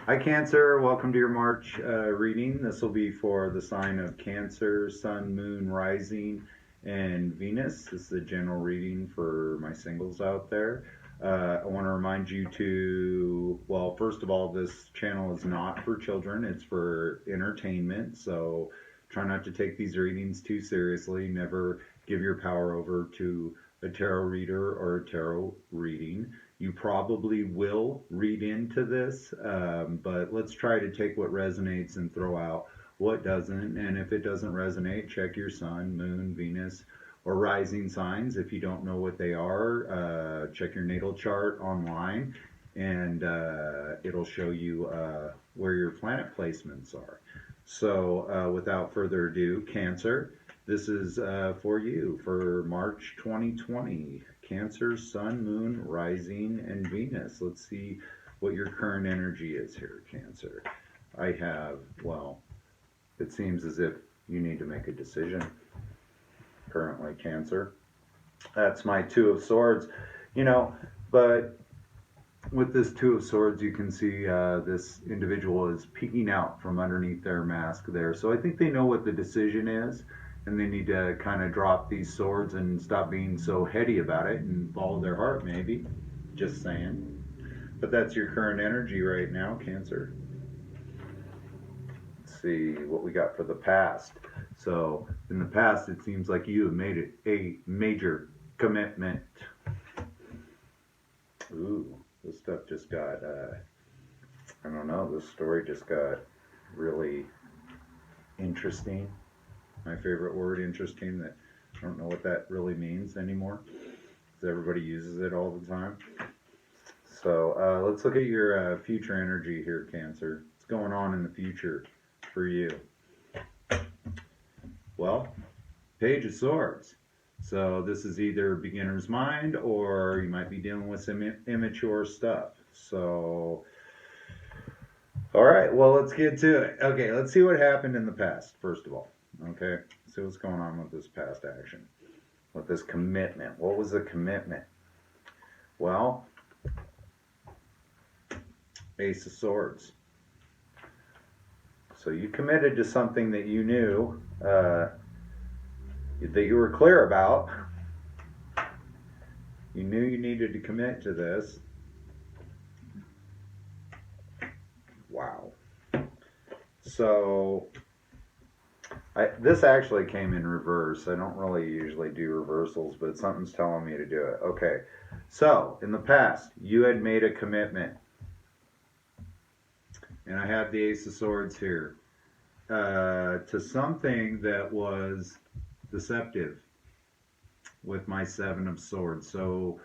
Hi, Cancer. Welcome to your March reading. This will be for the sign of Cancer, Sun, Moon, Rising, and Venus. This is a general reading for my singles out there. I want to remind you to, well, first of all, this channel is not for children, it's for entertainment. So try not to take these readings too seriously. Never give your power over to a tarot reader or a tarot reading. You probably will read into this, but let's try to take what resonates and throw out what doesn't. And if it doesn't resonate, check your sun, moon, Venus, or rising signs. If you don't know what they are, check your natal chart online, and it'll show you where your planet placements are. So without further ado, Cancer, this is for you for March 2020. Cancer, Sun, Moon, Rising, and Venus. Let's see what your current energy is here, Cancer. I have, well, it seems as if you need to make a decision currently, Cancer. That's my Two of Swords, but with this Two of Swords, you can see this individual is peeking out from underneath their mask there. So I think they know what the decision is, and they need to kind of drop these swords and stop being so heady about it and follow their heart, maybe. Just saying. But that's your current energy right now, Cancer. Let's see what we got for the past. So in the past, it seems like you have made it a major commitment. Ooh, this stuff just got, I don't know, this story just got really interesting. My favorite word, interesting, that I don't know what that really means anymore, because everybody uses it all the time. So let's look at your future energy here, Cancer. What's going on in the future for you? Well, Page of Swords. So this is either beginner's mind, or you might be dealing with some immature stuff. So, all right, well, let's get to it. Okay, let's see what happened in the past, first of all. Okay, see what's going on with this past action, with this commitment. What was the commitment? Well, Ace of Swords. So you committed to something that you knew, that you were clear about. You knew you needed to commit to this. Wow. So this actually came in reverse. I don't really usually do reversals, but something's telling me to do it. Okay. So in the past, you had made a commitment. And I have the Ace of Swords here. To something that was deceptive with my Seven of Swords. So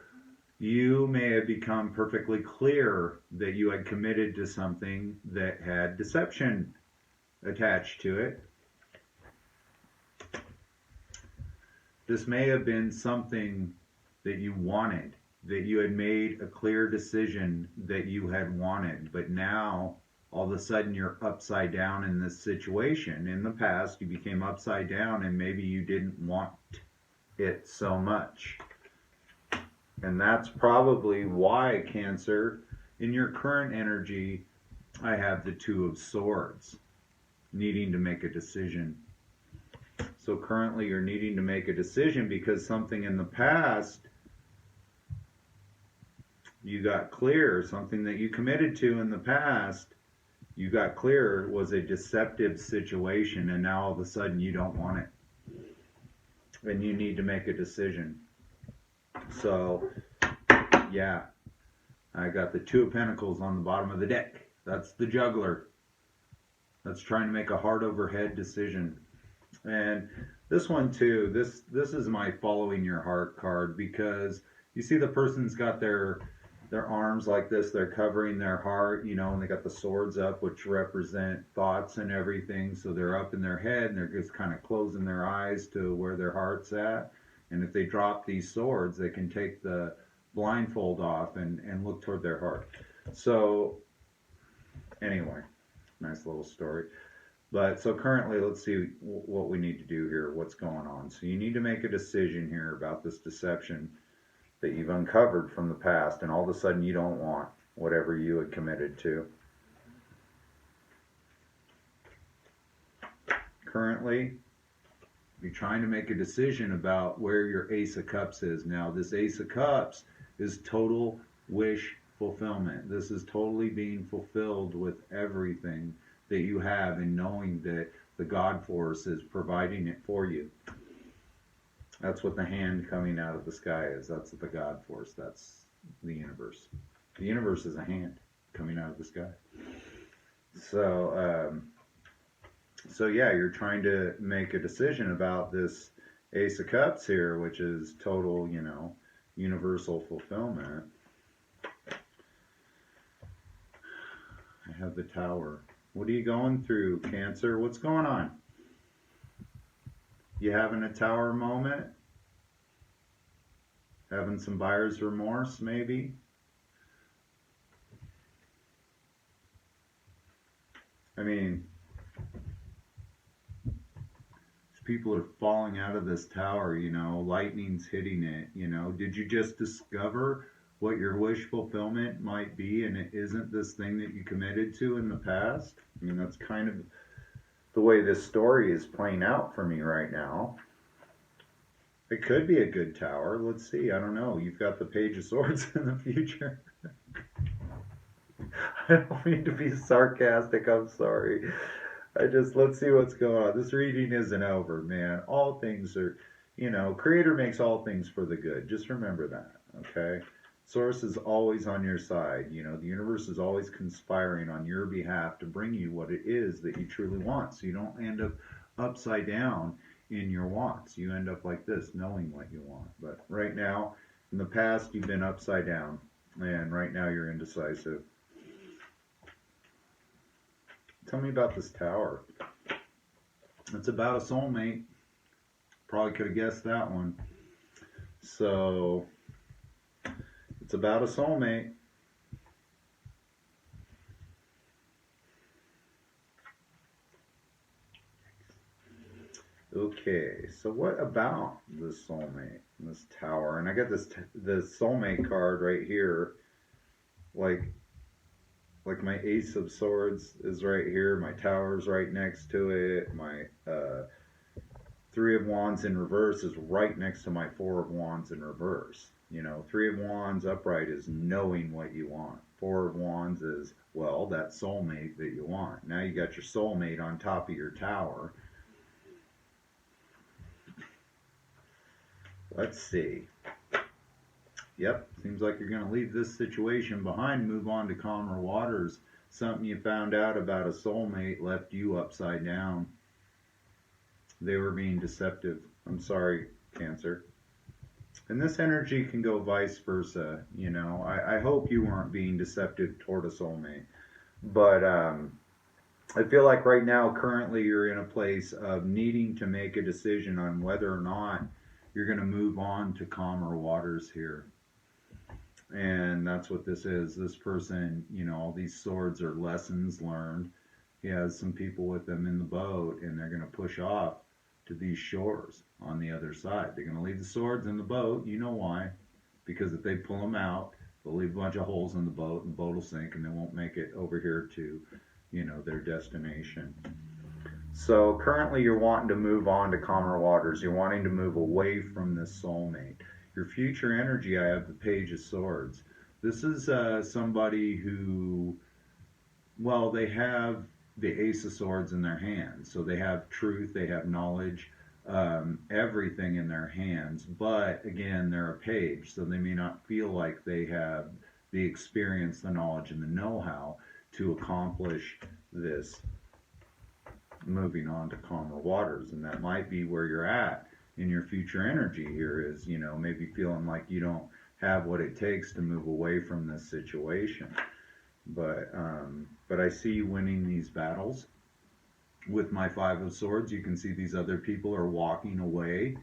you may have become perfectly clear that you had committed to something that had deception attached to it. This may have been something that you wanted, that you had made a clear decision that you had wanted, but now all of a sudden you're upside down in this situation. In the past, you became upside down and maybe you didn't want it so much. And that's probably why, Cancer, in your current energy, I have the Two of Swords, needing to make a decision. So currently you're needing to make a decision because something in the past you got clear, something that you committed to in the past, you got clear was a deceptive situation, and now all of a sudden you don't want it. And you need to make a decision. So, yeah, I got the Two of Pentacles on the bottom of the deck. That's the juggler. That's trying to make a heart over head decision. And this one too, this is my following your heart card, because you see the person's got their arms like this, they're covering their heart, and they got the swords up, which represent thoughts and everything. So they're up in their head and they're just kind of closing their eyes to where their heart's at. And if they drop these swords, they can take the blindfold off and look toward their heart. So anyway, nice little story. But so currently, let's see what we need to do here, what's going on. So you need to make a decision here about this deception that you've uncovered from the past, and all of a sudden you don't want whatever you had committed to. currently, you're trying to make a decision about where your Ace of Cups is. Now, this Ace of Cups is total wish fulfillment. This is totally being fulfilled with everything that you have and knowing that the God force is providing it for you. That's what the hand coming out of the sky is. That's the God force. That's the universe. The universe is a hand coming out of the sky. So yeah, you're trying to make a decision about this Ace of Cups here, which is total, universal fulfillment. I have the Tower. What are you going through, Cancer? What's going on? You having a Tower moment? Having some buyer's remorse, maybe? I mean, people are falling out of this tower, lightning's hitting it, Did you just discover what your wish fulfillment might be and it isn't this thing that you committed to in the past? I mean, that's kind of the way this story is playing out for me right now. It could be a good tower. Let's see. I don't know. You've got the Page of Swords in the future. I don't mean to be sarcastic. I'm sorry. Let's see what's going on. This reading isn't over, man. All things are, Creator makes all things for the good. Just remember that, okay? Source is always on your side. The universe is always conspiring on your behalf to bring you what it is that you truly want. So you don't end up upside down in your wants. You end up like this, knowing what you want. But right now, in the past, you've been upside down. And right now, you're indecisive. Tell me about this tower. It's about a soulmate. Probably could have guessed that one. So, it's about a soulmate. Okay, so what about this soulmate, this tower? And I got this soulmate card right here. Like my Ace of Swords is right here, my Tower's right next to it, my Three of Wands in reverse is right next to my Four of Wands in reverse. Three of Wands upright is knowing what you want. Four of Wands is, well, that soulmate that you want. Now you got your soulmate on top of your Tower. Let's see. Yep, seems like you're going to leave this situation behind, move on to calmer waters. Something you found out about a soulmate left you upside down. They were being deceptive. I'm sorry, Cancer. And this energy can go vice versa. I hope you weren't being deceptive toward a soulmate. But I feel like right now, currently, you're in a place of needing to make a decision on whether or not you're going to move on to calmer waters here. And that's what this is. This person, all these swords are lessons learned. He has some people with him in the boat, and they're going to push off to these shores on the other side. They're going to leave the swords in the boat. You know why? Because if they pull them out, they'll leave a bunch of holes in the boat, and the boat will sink, and they won't make it over here to, their destination. So currently you're wanting to move on to calmer waters. You're wanting to move away from this soulmate. Your future energy, I have the Page of Swords. This is somebody who, well, they have the Ace of Swords in their hands. So they have truth, they have knowledge, everything in their hands. But again, they're a page, so they may not feel like they have the experience, the knowledge, and the know-how to accomplish this moving on to calmer waters. And that might be where you're at in your future energy here, is maybe feeling like you don't have what it takes to move away from this situation. But I see you winning these battles. With my Five of Swords, you can see these other people are walking away,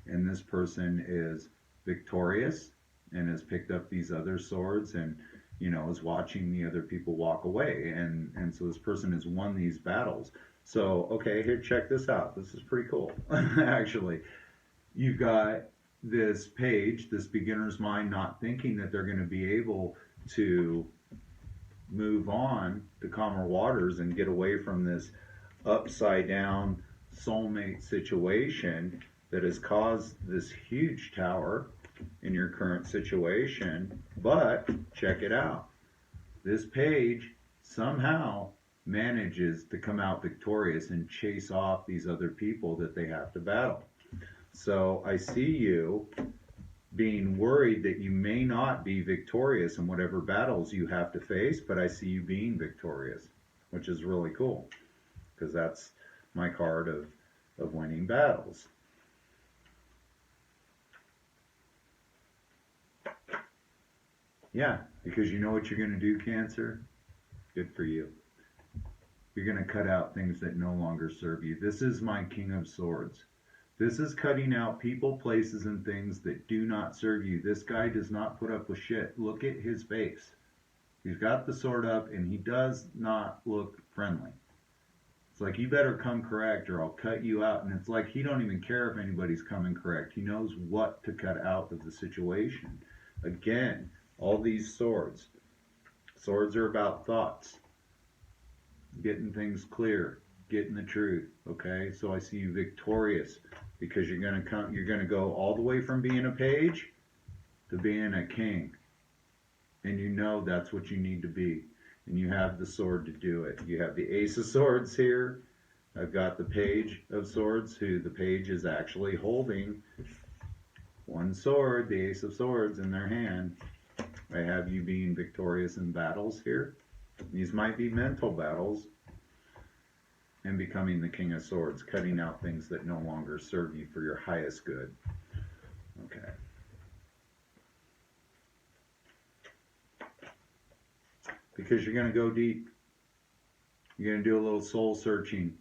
and this person is victorious and has picked up these other swords and is watching the other people walk away, and so this person has won these battles. So okay, here, check this out. This is pretty cool. Actually, you've got this page, this beginner's mind, not thinking that they're going to be able to move on to calmer waters and get away from this upside down soulmate situation that has caused this huge tower in your current situation. But check it out. This page somehow manages to come out victorious and chase off these other people that they have to battle. So I see you being worried that you may not be victorious in whatever battles you have to face, but I see you being victorious, which is really cool because that's my card of winning battles. Yeah, because you know what you're going to do, Cancer? Good for you. You're going to cut out things that no longer serve you. This is my King of Swords. This is cutting out people, places, and things that do not serve you. This guy does not put up with shit. Look at his face. He's got the sword up, and he does not look friendly. It's like, you better come correct or I'll cut you out. And it's like he don't even care if anybody's coming correct. He knows what to cut out of the situation. Again, all these swords. Swords are about thoughts. Getting things clear. Getting the truth. Okay? So I see you victorious because you're gonna go all the way from being a page to being a king. And you know that's what you need to be. And you have the sword to do it. You have the Ace of Swords here. I've got the Page of Swords, who the page is actually holding one sword, the Ace of Swords, in their hand. I have you being victorious in battles here. These might be mental battles. And becoming the King of Swords, cutting out things that no longer serve you for your highest good. Okay. Because you're going to go deep. You're going to do a little soul searching.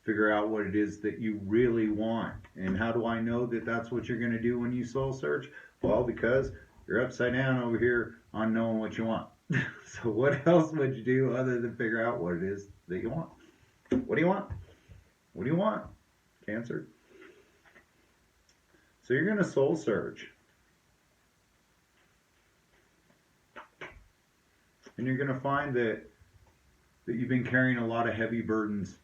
Figure out what it is that you really want. And how do I know that that's what you're going to do when you soul search? Well, because you're upside down over here on knowing what you want. So what else would you do other than figure out what it is that you want? What do you want? What do you want, Cancer? So you're going to soul search. And you're going to find that you've been carrying a lot of heavy burdens.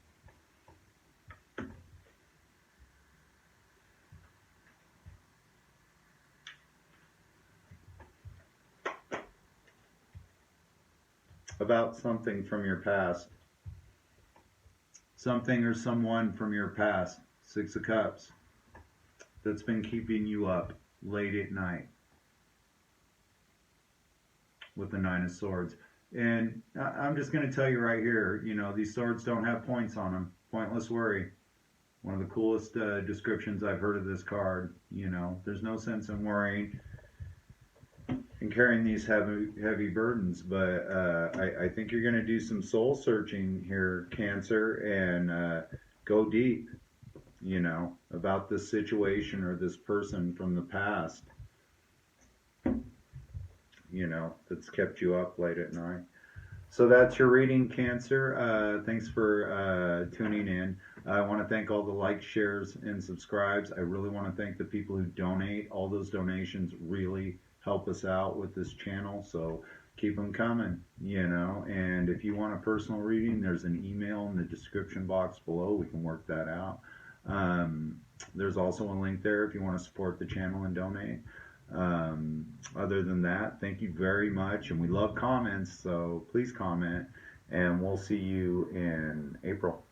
About something from your past. Something or someone from your past. Six of Cups. That's been keeping you up late at night. With the Nine of Swords. And I'm just going to tell you right here, you know, these swords don't have points on them. Pointless worry. One of the coolest descriptions I've heard of this card. You know, there's no sense in worrying and carrying these heavy burdens. But I think you're going to do some soul searching here, Cancer, and go deep, you know, about this situation or this person from the past. You know, that's kept you up late at night. So that's your reading, Cancer. Thanks for tuning in. I want to thank all the likes, shares, and subscribes. I really want to thank the people who donate. All those donations really help us out with this channel, so keep them coming, you know. And if you want a personal reading, there's an email in the description box below. We can work that out. There's also a link there if you want to support the channel and donate. Other than that, thank you very much, and we love comments, so please comment, and we'll see you in April.